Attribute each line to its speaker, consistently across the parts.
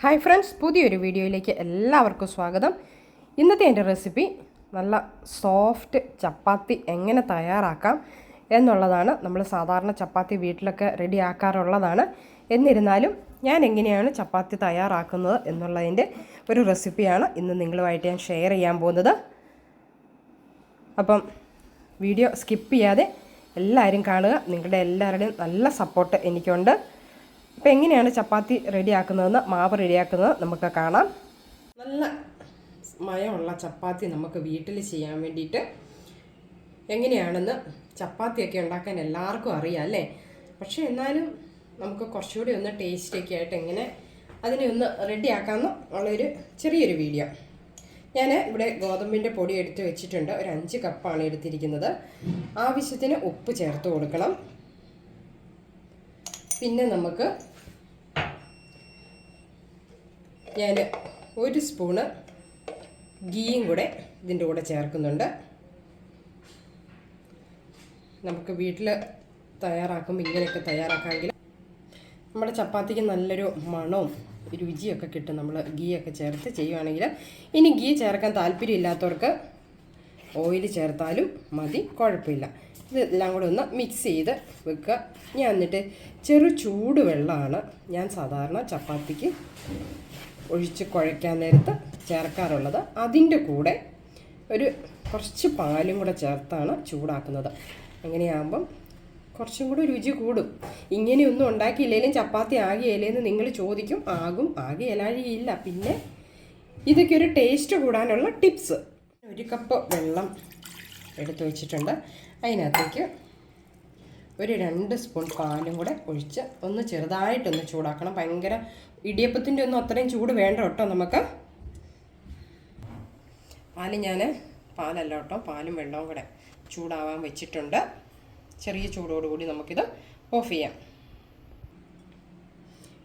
Speaker 1: Hi friends, പുതിയൊരു വീഡിയോയിലേക്ക് എല്ലാവർക്കും സ്വാഗതം. ഇന്നത്തെ എൻ്റെ റെസിപ്പി നല്ല സോഫ്റ്റ് ചപ്പാത്തി എങ്ങനെ തയ്യാറാക്കാം എന്നുള്ളതാണ്. നമ്മൾ സാധാരണ ചപ്പാത്തി വീട്ടിലൊക്കെ റെഡി ആക്കാറുള്ളതാണ്. എന്നിരുന്നാലും ഞാൻ എങ്ങനെയാണ് ചപ്പാത്തി തയ്യാറാക്കുന്നത് എന്നുള്ളതിൻ്റെ ഒരു റെസിപ്പിയാണ് ഇന്ന് നിങ്ങളുമായിട്ട് ഞാൻ ഷെയർ ചെയ്യാൻ പോകുന്നത്. അപ്പം വീഡിയോ സ്കിപ്പ് ചെയ്യാതെ എല്ലാവരും കാണുക. നിങ്ങളുടെ എല്ലാവരുടെയും നല്ല സപ്പോർട്ട് എനിക്കുണ്ട്. അപ്പോൾ എങ്ങനെയാണ് ചപ്പാത്തി റെഡിയാക്കുന്നതെന്ന്, മാവ് റെഡിയാക്കുന്നത് നമുക്ക് കാണാം. നല്ല മയമുള്ള ചപ്പാത്തി നമുക്ക് വീട്ടിൽ ചെയ്യാൻ വേണ്ടിയിട്ട് എങ്ങനെയാണെന്ന് ചപ്പാത്തിയൊക്കെ ഉണ്ടാക്കാൻ എല്ലാവർക്കും അറിയാം അല്ലേ? പക്ഷേ എന്നാലും നമുക്ക് കുറച്ചുകൂടി ഒന്ന് ടേസ്റ്റൊക്കെ ആയിട്ട് എങ്ങനെ അതിനെ ഒന്ന് റെഡിയാക്കാമെന്ന് ഉള്ളൊരു ചെറിയൊരു വീഡിയോ. ഞാൻ ഇവിടെ ഗോതമ്പിൻ്റെ പൊടി എടുത്ത് വെച്ചിട്ടുണ്ട്. ഒരു 5 കപ്പാണ് എടുത്തിരിക്കുന്നത്. ആവശ്യത്തിന് ഉപ്പ് ചേർത്ത് കൊടുക്കണം. പിന്നെ നമുക്ക് ഞാൻ 1 സ്പൂണ് ഗീയും കൂടെ ഇതിൻ്റെ കൂടെ ചേർക്കുന്നുണ്ട്. നമുക്ക് വീട്ടിൽ തയ്യാറാക്കുമ്പോൾ ഇങ്ങനെയൊക്കെ തയ്യാറാക്കാമെങ്കിൽ നമ്മുടെ ചപ്പാത്തിക്ക് നല്ലൊരു മണവും രുചിയൊക്കെ കിട്ടും നമ്മൾ ഗീയൊക്കെ ചേർത്ത് ചെയ്യുകയാണെങ്കിൽ. ഇനി ഗീ ചേർക്കാൻ താല്പര്യമില്ലാത്തവർക്ക് ഓയിൽ ചേർത്താലും മതി, കുഴപ്പമില്ല. ഇതെല്ലാം കൂടെ ഒന്ന് മിക്സ് ചെയ്ത് വെക്കുക. ഞാൻ എന്നിട്ട് ചെറു ചൂട് വെള്ളമാണ് ഞാൻ സാധാരണ ചപ്പാത്തിക്ക് ഒഴിച്ച് കുഴയ്ക്കാൻ നേരത്ത് ചേർക്കാറുള്ളത്. അതിൻ്റെ കൂടെ കുറച്ച് പാലും കൂടെ ചേർത്താണ് ചൂടാക്കുന്നത്. അങ്ങനെയാകുമ്പം കുറച്ചും കൂടി രുചി കൂടും. ഇങ്ങനെയൊന്നും ഉണ്ടാക്കിയില്ലെങ്കിലും ചപ്പാത്തി ആകിയില്ലേന്ന് നിങ്ങൾ ചോദിക്കും. ആകിയില്ല. പിന്നെ ഇതൊക്കെ ഒരു ടേസ്റ്റ് കൂടാനുള്ള ടിപ്സ്. 1 കപ്പ് വെള്ളം എടുത്ത് വെച്ചിട്ടുണ്ട്. അതിനകത്തേക്ക് 2 സ്പൂൺ പാലും കൂടെ ഒഴിച്ച് ഒന്ന് ചെറുതായിട്ടൊന്ന് ചൂടാക്കണം. ഭയങ്കര ഇടിയപ്പത്തിൻ്റെ ഒന്നും അത്രയും ചൂട് വേണ്ട കേട്ടോ. നമുക്ക് പാലല്ല കേട്ടോ, പാലും വെള്ളവും കൂടെ ചൂടാവാൻ വെച്ചിട്ടുണ്ട്. ചെറിയ ചൂടോടുകൂടി നമുക്കിത് ഓഫ് ചെയ്യാം.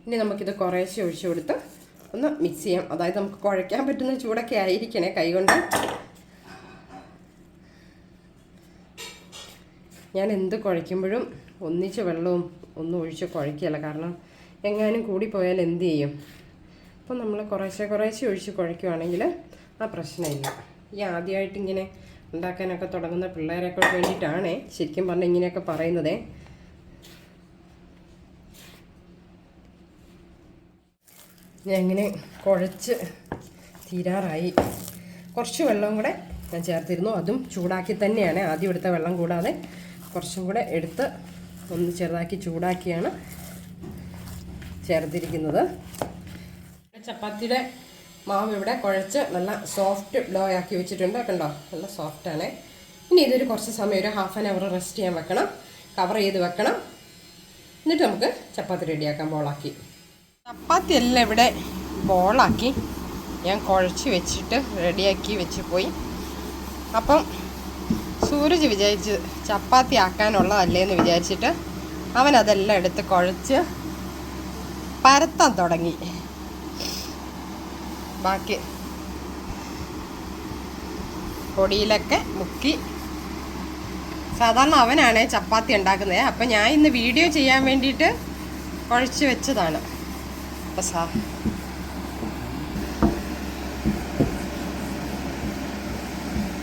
Speaker 1: ഇനി നമുക്കിത് കുറേശ്ശെ ഒഴിച്ച് കൊടുത്ത് ഒന്ന് മിക്സ് ചെയ്യാം. അതായത് നമുക്ക് കുഴയ്ക്കാൻ പറ്റുന്ന ചൂടൊക്കെ ആയിരിക്കണേ. കൈകൊണ്ട് ഞാൻ എന്ത് കുഴയ്ക്കുമ്പോഴും ഒന്നിച്ച് വെള്ളവും ഒന്നും ഒഴിച്ച് കുഴയ്ക്കുകയല്ല. കാരണം എങ്ങാനും കൂടിപ്പോയാൽ എന്ത് ചെയ്യും? അപ്പോൾ നമ്മൾ കുറേശ്ശെ ഒഴിച്ച് കുഴയ്ക്കുകയാണെങ്കിൽ ആ പ്രശ്നമില്ല. ഈ ആദ്യമായിട്ട് ഇങ്ങനെ ഉണ്ടാക്കാനൊക്കെ തുടങ്ങുന്ന പിള്ളേരൊക്കെ വേണ്ടിയിട്ടാണ് ശരിക്കും പറഞ്ഞാൽ ഇങ്ങനെയൊക്കെ പറയുന്നത്. ഞാൻ ഇങ്ങനെ കുഴച്ച് തീരാറായി. കുറച്ച് വെള്ളം കൂടെ ഞാൻ ചേർത്തിരുന്നു. അതും ചൂടാക്കി തന്നെയാണ്. ആദ്യം എടുത്ത വെള്ളം കൂടാതെ കുറച്ചും കൂടെ എടുത്ത് ഒന്ന് ചെറുതാക്കി ചൂടാക്കിയാണ് ചേർത്തിരിക്കുന്നത്. ചപ്പാത്തിയുടെ മാവ് ഇവിടെ കുഴച്ച് നല്ല സോഫ്റ്റ് ഡോ ആക്കി വെച്ചിട്ടുണ്ട്. കണ്ടോ, നല്ല സോഫ്റ്റാണ്. ഇനി ഇതൊരു കുറച്ച് സമയം, ഒരു ½ ആൻ അവർ റെസ്റ്റ് ചെയ്യാൻ വെക്കണം. കവർ ചെയ്ത് വെക്കണം. എന്നിട്ട് നമുക്ക് ചപ്പാത്തി റെഡിയാക്കാം. ബോളാക്കി ചപ്പാത്തി എല്ലാം ഇവിടെ ബോളാക്കി ഞാൻ കുഴച്ച് വെച്ചിട്ട് റെഡിയാക്കി വെച്ച് പോയി. അപ്പം സൂരജ് വിചാരിച്ച് ചപ്പാത്തി ആക്കാനുള്ളതല്ലേ എന്ന് വിചാരിച്ചിട്ട് അവനതെല്ലാം എടുത്ത് കുഴച്ച് പരത്താൻ തുടങ്ങി. ബാക്കി പൊടിയിലൊക്കെ മുക്കി. സാധാരണ അവനാണ് ചപ്പാത്തി ഉണ്ടാക്കുന്നത്. അപ്പം ഞാൻ ഇന്ന് വീഡിയോ ചെയ്യാൻ വേണ്ടിയിട്ട് കുഴച്ച് വെച്ചതാണ്. അപ്പം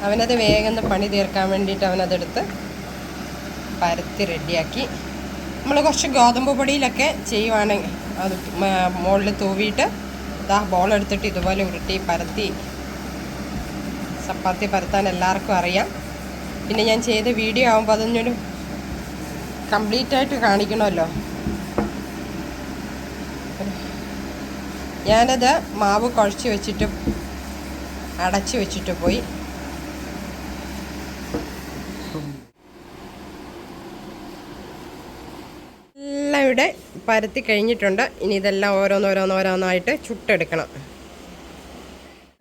Speaker 1: അവനത് വേഗം പണി തീർക്കാൻ വേണ്ടിയിട്ട് അവനതെടുത്ത് പരത്തി റെഡിയാക്കി. നമ്മൾ കുറച്ച് ഗോതമ്പ് പൊടിയിലൊക്കെ ചെയ്യുവാണെങ്കിൽ അത് മുകളിൽ തൂവിയിട്ട് ബോളെടുത്തിട്ട് ഇതുപോലെ ഉരുട്ടി പരത്തി ചപ്പാത്തി പരത്താൻ എല്ലാവർക്കും അറിയാം. പിന്നെ ഞാൻ ചെയ്ത വീഡിയോ ആകുമ്പോൾ അതൊന്നൊരു കംപ്ലീറ്റായിട്ട് കാണിക്കണമല്ലോ. ഞാനത് മാവ് കുഴച്ച് വെച്ചിട്ട് അടച്ച് വെച്ചിട്ട് പോയി. എല്ലാം ഇവിടെ പരത്തി കഴിഞ്ഞിട്ടുണ്ട്. ഇനി ഇതെല്ലാം ഓരോന്നോരോന്നായിട്ട് ചുട്ടെടുക്കണം.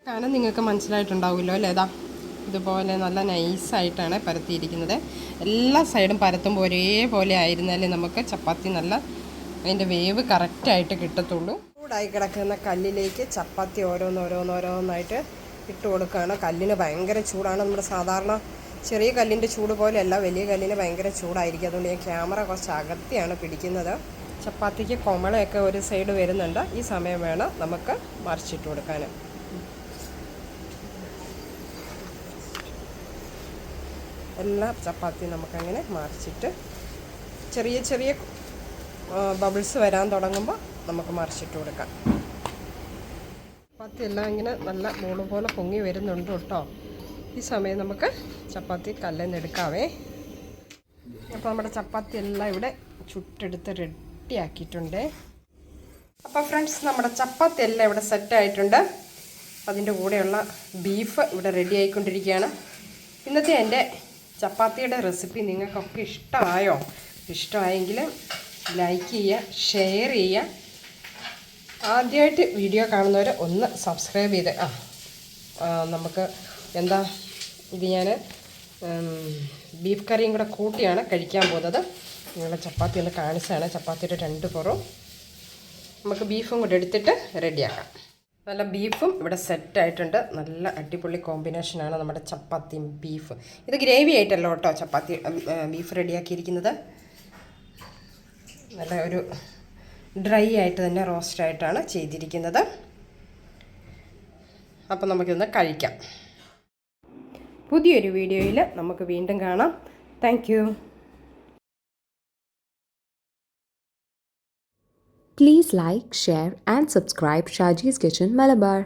Speaker 1: കാരണം നിങ്ങൾക്ക് മനസ്സിലായിട്ടുണ്ടാവുമല്ലോ അല്ലേ? ഇതുപോലെ നല്ല നൈസായിട്ടാണ് പരത്തിയിരിക്കുന്നത്. എല്ലാ സൈഡും പരത്തുമ്പോൾ ഒരേപോലെ ആയിരുന്നാലേ നമുക്ക് ചപ്പാത്തി നല്ല അതിൻ്റെ വേവ് കറക്റ്റായിട്ട് കിട്ടത്തുള്ളൂ. ചൂടായി കിടക്കുന്ന കല്ലിലേക്ക് ചപ്പാത്തി ഓരോന്നോരോന്നായിട്ട് ഇട്ട് കൊടുക്കുകയാണ്. കല്ലിന് ഭയങ്കര ചൂടാണ്. നമ്മുടെ സാധാരണ ചെറിയ കല്ലിൻ്റെ ചൂട് പോലെയല്ല, വലിയ കല്ലിന് ഭയങ്കര ചൂടായിരിക്കും. അതുകൊണ്ട് ഞാൻ ക്യാമറ കുറച്ച് അകത്തിയാണ് പിടിക്കുന്നത്. ചപ്പാത്തിക്ക് കൊമളയൊക്കെ ഒരു സൈഡ് വരുന്നുണ്ട്. ഈ സമയം വേണം നമുക്ക് മറിച്ചിട്ട് കൊടുക്കാൻ. എല്ലാ ചപ്പാത്തി നമുക്കങ്ങനെ മറിച്ചിട്ട് ചെറിയ ചെറിയ ബബിൾസ് വരാൻ തുടങ്ങുമ്പോൾ നമുക്ക് മറിച്ചിട്ട് കൊടുക്കാം. ചപ്പാത്തി എല്ലാം ഇങ്ങനെ നല്ല ബോള് പോലെ പൊങ്ങി വരുന്നുണ്ട് കേട്ടോ. ഈ സമയം നമുക്ക് ചപ്പാത്തി കല്ലിൽ എടുക്കാവേ. അപ്പോൾ നമ്മുടെ ചപ്പാത്തി എല്ലാം ഇവിടെ ചുട്ടെടുത്ത് റെഡിയാക്കിയിട്ടുണ്ട്. അപ്പോൾ ഫ്രണ്ട്സ്, നമ്മുടെ ചപ്പാത്തി എല്ലാം ഇവിടെ സെറ്റായിട്ടുണ്ട്. അതിൻ്റെ കൂടെയുള്ള ബീഫ് ഇവിടെ റെഡി ആയിക്കൊണ്ടിരിക്കുകയാണ്. ഇന്നത്തെ എൻ്റെ ചപ്പാത്തിയുടെ റെസിപ്പി നിങ്ങൾക്കൊക്കെ ഇഷ്ടമായോ? ഇഷ്ടമായെങ്കിൽ ലൈക്ക് ചെയ്യുക, ഷെയർ ചെയ്യുക. ആദ്യമായിട്ട് വീഡിയോ കാണുന്നവർ ഒന്ന് സബ്സ്ക്രൈബ് ചെയ്ത് നമുക്ക് ഇത് ഞാൻ ബീഫ് കറിയും കൂടെ കൂട്ടിയാണ് കഴിക്കാൻ പോകുന്നത്. നിങ്ങളുടെ ചപ്പാത്തി ഒന്ന് കാണിച്ചാണ്. ചപ്പാത്തിയുടെ 2 പുറവും നമുക്ക് ബീഫും കൂടെ എടുത്തിട്ട് റെഡിയാക്കാം. നല്ല ബീഫും ഇവിടെ സെറ്റായിട്ടുണ്ട്. നല്ല അടിപൊളി കോമ്പിനേഷനാണ് നമ്മുടെ ചപ്പാത്തിയും ബീഫ്. ഇത് ഗ്രേവി ആയിട്ടല്ലോ കേട്ടോ ചപ്പാത്തി ബീഫ് റെഡിയാക്കിയിരിക്കുന്നത്. നല്ല ഒരു ഡ്രൈ ആയിട്ട് തന്നെ റോസ്റ്റായിട്ടാണ് ചെയ്തിരിക്കുന്നത്. അപ്പോൾ നമുക്കിതൊന്ന് കഴിക്കാം. പുതിയൊരു വീഡിയോയിൽ നമുക്ക് വീണ്ടും കാണാം. Thank you.
Speaker 2: Please like, share and subscribe Shaji's Kitchen Malabar.